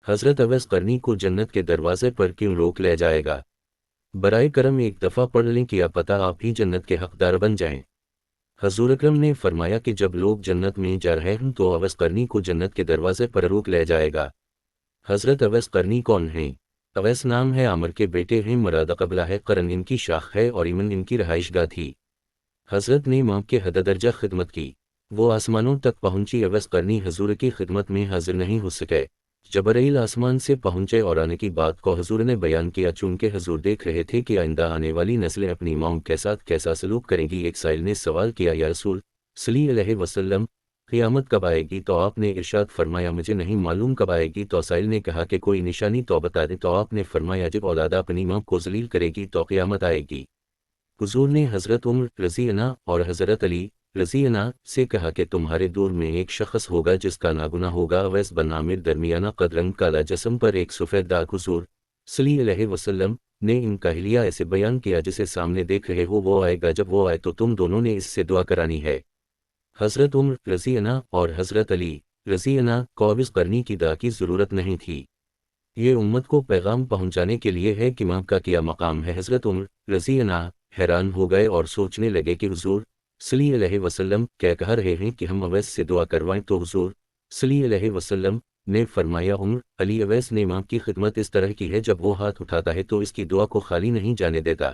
حضرت اویس قرنی کو جنت کے دروازے پر کیوں روک لے جائے گا؟ برائے کرم ایک دفعہ پڑھ لیں کہ کیا پتہ آپ ہی جنت کے حقدار بن جائیں۔ حضور اکرم نے فرمایا کہ جب لوگ جنت میں جا رہے ہوں تو اویس قرنی کو جنت کے دروازے پر روک لے جائے گا۔ حضرت اویس قرنی کون ہیں؟ اویس نام ہے عامر کے بیٹے ہیں، مراد قبلہ ہے، قرن ان کی شاخ ہے اور ایمن ان کی رہائش گاہ تھی۔ حضرت نے ماں کے حد درجہ خدمت کی، وہ آسمانوں تک پہنچی۔ اویس قرنی حضور کی خدمت میں حاضر نہیں ہو سکے۔ جبرائیل آسمان سے پہنچے اور آنے کی بات کو حضور نے بیان کیا، چونکہ حضور دیکھ رہے تھے کہ آئندہ آنے والی نسلیں اپنی ماں کے ساتھ کیسا سلوک کریں گی۔ ایک سائل نے سوال کیا، یا رسول صلی اللہ علیہ وسلم، قیامت کب آئے گی؟ تو آپ نے ارشاد فرمایا مجھے نہیں معلوم کب آئے گی۔ تو سائل نے کہا کہ کوئی نشانی تو بتا دیں۔ تو آپ نے فرمایا جب اولاد اپنی ماں کو ذلیل کرے گی تو قیامت آئے گی۔ حضور نے حضرت عمر رضی اللہ اور حضرت علی رضی اللہ سے کہا کہ تمہارے دور میں ایک شخص ہوگا جس کا ناگناہ ہوگا۔ اویس بن عامر درمیانہ قد، رنگ کالا، جسم پر ایک سفید داغ۔ حضور صلی اللہ علیہ وسلم نے ان کا حلیہ ایسے بیان کیا جسے سامنے دیکھ رہے ہو وہ آئے گا، جب وہ آئے تو تم دونوں نے اس سے دعا کرانی ہے۔ حضرت عمر رضی اللہ اور حضرت علی رضی اللہ کو اویس قرنی کی دعا کی ضرورت نہیں تھی، یہ امت کو پیغام پہنچانے کے لیے ہے کہ ماں کا کیا مقام ہے۔ حضرت عمر رضی اللہ حیران ہو گئے اور سوچنے لگے کہ حضور صلی اللہ علیہ وسلم کیا کہہ رہے ہیں کہ ہم اویس سے دعا کروائیں؟ تو حضور صلی اللہ علیہ وسلم نے فرمایا عمر علی، اویس نے ماں کی خدمت اس طرح کی ہے جب وہ ہاتھ اٹھاتا ہے تو اس کی دعا کو خالی نہیں جانے دیتا۔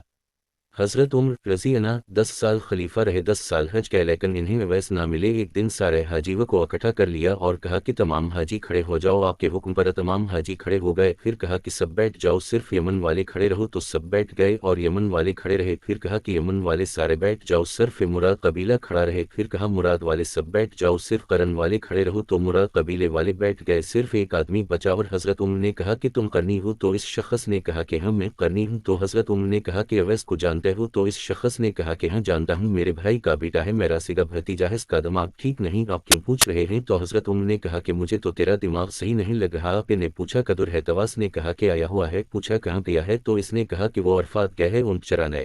حضرت عمر رضی اللہ 10 سال خلیفہ رہے، 10 سال حج کیا، لیکن انہیں اویس نہ ملے۔ ایک دن سارے حاجیوں کو اکٹھا کر لیا اور کہا کہ تمام حاجی کھڑے ہو جاؤ۔ آپ کے حکم پر تمام حاجی کھڑے ہو گئے۔ پھر کہا کہ سب بیٹھ جاؤ، صرف یمن والے کھڑے رہو، تو سب بیٹھ گئے اور یمن والے کھڑے رہے۔ پھر کہا کہ یمن والے سارے بیٹھ جاؤ، صرف مراد قبیلہ کھڑا رہے۔ پھر کہا مراد والے سب بیٹھ جاؤ، صرف قرن والے کھڑے رہو، تو مراد قبیلے والے بیٹھ گئے، صرف ایک آدمی بچا۔ اور حضرت عمر نے کہا کہ تم قرنی ہو؟ تو اس شخص نے کہا کہ ہاں میں قرنی ہوں۔ تو حضرت عمر نے کہا کہ اویس کو جانتے ہو؟ تو اس شخص نے کہا کہ ہاں جانتا ہوں، میرے بھائی کا بیٹا ہے، میرا سگا بھتیجا ہے، اس کا دماغ ٹھیک نہیں، آپ کیوں پوچھ رہے ہیں؟ تو حضرت عمر نے کہا کہ مجھے تو تیرا دماغ صحیح نہیں لگ رہا۔ آپ نے پوچھا کدر ہے؟ تواس نے کہا کہ آیا ہوا ہے۔ پوچھا کہاں گیا ہے؟ تو اس نے کہا کہ وہ عرفات گئے ہے اونٹ چرانے۔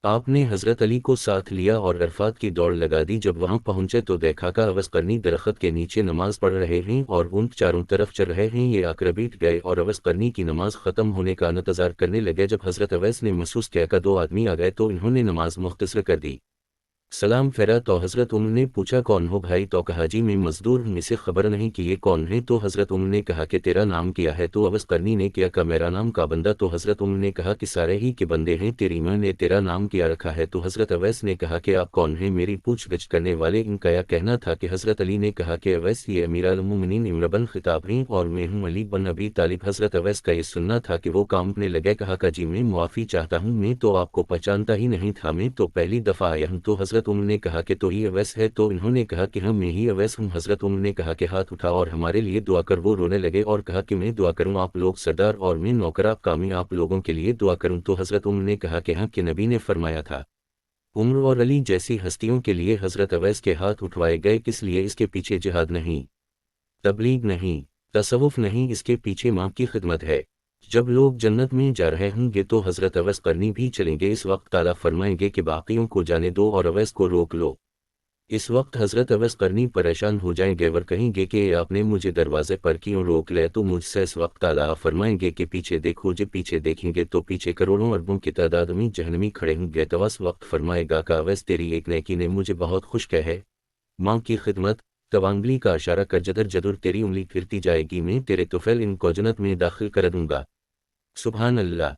آپ نے حضرت علی کو ساتھ لیا اور عرفات کی دوڑ لگا دی۔ جب وہاں پہنچے تو دیکھا کہ اویس قرنی درخت کے نیچے نماز پڑھ رہے ہیں اور اونٹ چاروں طرف چل رہے ہیں۔ یہ آ کر بیٹھ گئے اور اویس قرنی کی نماز ختم ہونے کا انتظار کرنے لگے۔ جب حضرت اویس نے محسوس کیا کہ 2 آدمی آ گئے تو انہوں نے نماز مختصر کر دی، سلام پھیرا۔ تو حضرت عمر نے پوچھا کون ہو بھائی؟ تو کہا جی میں مزدور ہوں، اسے خبر نہیں کہ یہ کون ہے۔ تو حضرت عمر نے کہا کہ تیرا نام کیا ہے؟ تو اویس قرنی نے کیا کہ میرا نام کا بندہ۔ تو حضرت عمر نے کہا کہ سارے ہی کے بندے ہیں، تیری ماں نے تیرا نام کیا رکھا ہے؟ تو حضرت اویس نے کہا کہ آپ کون ہیں؟ میری پوچھ گچھ کرنے والے ان کا کہنا تھا کہ حضرت علی نے کہا کہ اویس یہ امیر المومنین عمر بن خطاب ہیں اور میں ہوں علی بن ابی طالب۔ حضرت اویس کا یہ سننا تھا کہ وہ کانپنے لگے، کہا کہ جی میں معافی چاہتا ہوں، میں تو آپ کو پہچانتا ہی نہیں تھا، میں تو پہلی دفعہ آیا ہوں۔ تو حضرت عمر نے کہا کہ تو ہی اویس ہے؟ تو انہوں نے کہا کہ ہاں میں ہی اویس ہوں۔ حضرت عمر نے کہا کہ ہاتھ اٹھا اور ہمارے لیے دعا کر۔ وہ رونے لگے اور کہا کہ میں دعا کروں؟ آپ لوگ سردار اور میں نوکر، آپ کا میں آپ لوگوں کے لیے دعا کروں؟ تو حضرت عمر نے کہا کہ ہاں، کہ نبی نے فرمایا تھا عمر اور علی جیسی ہستیوں کے لیے حضرت اویس کے ہاتھ اٹھوائے گئے، کس لیے؟ اس کے پیچھے جہاد نہیں، تبلیغ نہیں، تصوف نہیں، اس کے پیچھے ماں کی خدمت ہے۔ جب لوگ جنت میں جا رہے ہوں گے تو حضرت اویس قرنی بھی چلیں گے۔ اس وقت تعالیٰ فرمائیں گے کہ باقیوں کو جانے دو اور اویس کو روک لو۔ اس وقت حضرت اویس قرنی پریشان ہو جائیں گے اور کہیں گے کہ آپ نے مجھے دروازے پر کیوں روک لیا؟ تو مجھ سے اس وقت تعالیٰ فرمائیں گے کہ پیچھے دیکھو۔ جب پیچھے دیکھیں گے تو پیچھے کروڑوں اربوں کی تعداد میں جہنمی کھڑے ہوں گے۔ تو اس وقت فرمائے گا کہ اویس تیری ایک نیکی نے مجھے بہت خوش کیا ہے، ماں کی خدمت۔ تو انگلی کا اشارہ کر جدر جدر تیری انگلی پھرتی جائے گی، میں تیرے طفیل ان کو جنت میں داخل کر دوں گا۔ سبحان اللہ۔